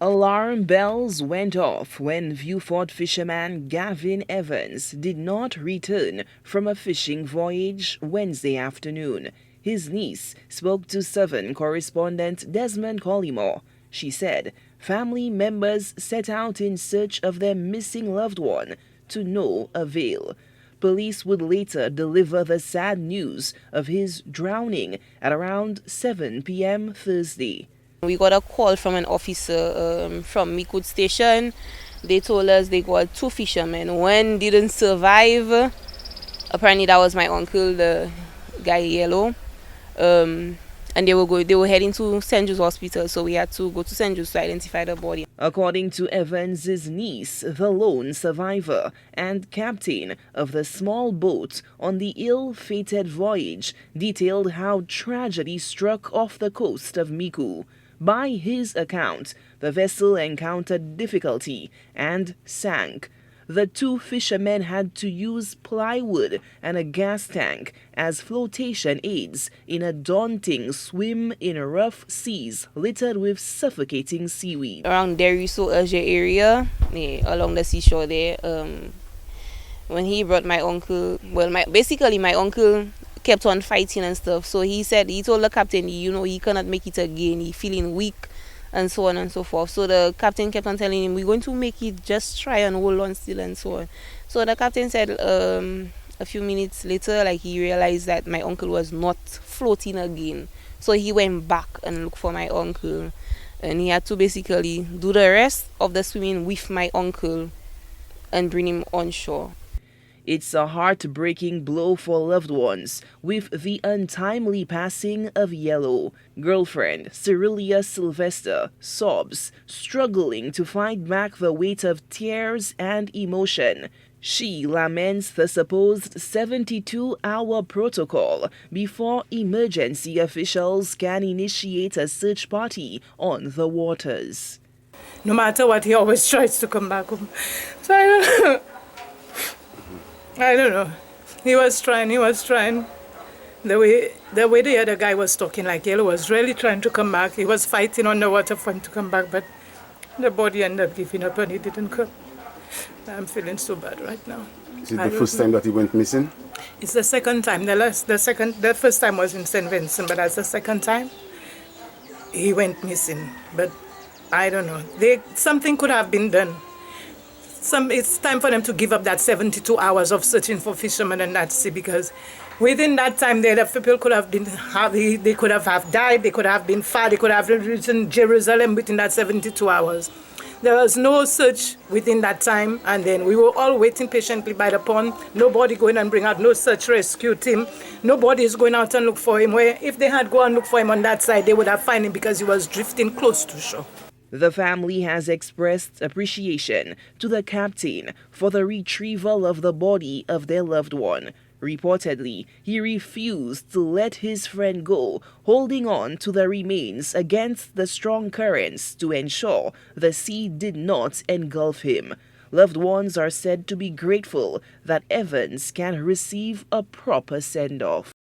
Alarm bells went off when Vieux Fort fisherman Gavin Evans did not return from a fishing voyage Wednesday afternoon. His niece spoke to Southern correspondent Desmond Collymore. She said family members set out in search of their missing loved one to no avail. Police would later deliver the sad news of his drowning at around 7 p.m. Thursday. We got a call from an officer from Micoud station. They told us they got 2 fishermen. One didn't survive. Apparently that was my uncle, the guy yellow. And they were heading to St. Joe's Hospital, so we had to go to St. Joe's to identify the body. According to Evans's niece, the lone survivor and captain of the small boat on the ill-fated voyage detailed how tragedy struck off the coast of Micoud. By his account, the vessel encountered difficulty and sank. The 2 fishermen had to use plywood and a gas tank as flotation aids in a daunting swim in rough seas littered with suffocating seaweed. Around Derry-sur-Alger area, along the seashore there, when he brought my uncle, my uncle kept on fighting and stuff. So he told the captain, he cannot make it again. He feeling weak and so on and so forth. So the captain kept on telling him, we're going to make it, just try and hold on still and so on. So the captain said a few minutes later, he realized that my uncle was not floating again. So he went back and looked for my uncle. And he had to basically do the rest of the swimming with my uncle and bring him on shore. It's a heartbreaking blow for loved ones with the untimely passing of Yellow. Girlfriend Cerilia Sylvester sobs, struggling to fight back the weight of tears and emotion. She laments the supposed 72-hour protocol before emergency officials can initiate a search party on the waters. No matter what, he always tries to come back home. So I don't know. He was trying. The way the other guy was talking, Yellow was really trying to come back. He was fighting on the waterfront to come back, but the body ended up giving up and he didn't come. I'm feeling so bad right now. Is it the first time that he went missing? It's the second time. The first time was in St. Vincent, but that's the second time he went missing. But I don't know. Something could have been done. It's time for them to give up that 72 hours of searching for fishermen in that sea, because within that time the people could have been they could have died, they could have been far, they could have reached Jerusalem within that 72 hours. There was no search within that time, and then we were all waiting patiently by the pond. Nobody going and bring out no search rescue team. Nobody is going out and look for him. Where if they had gone and look for him on that side, they would have found him because he was drifting close to shore. The family has expressed appreciation to the captain for the retrieval of the body of their loved one. Reportedly, he refused to let his friend go, holding on to the remains against the strong currents to ensure the sea did not engulf him. Loved ones are said to be grateful that Evans can receive a proper send-off.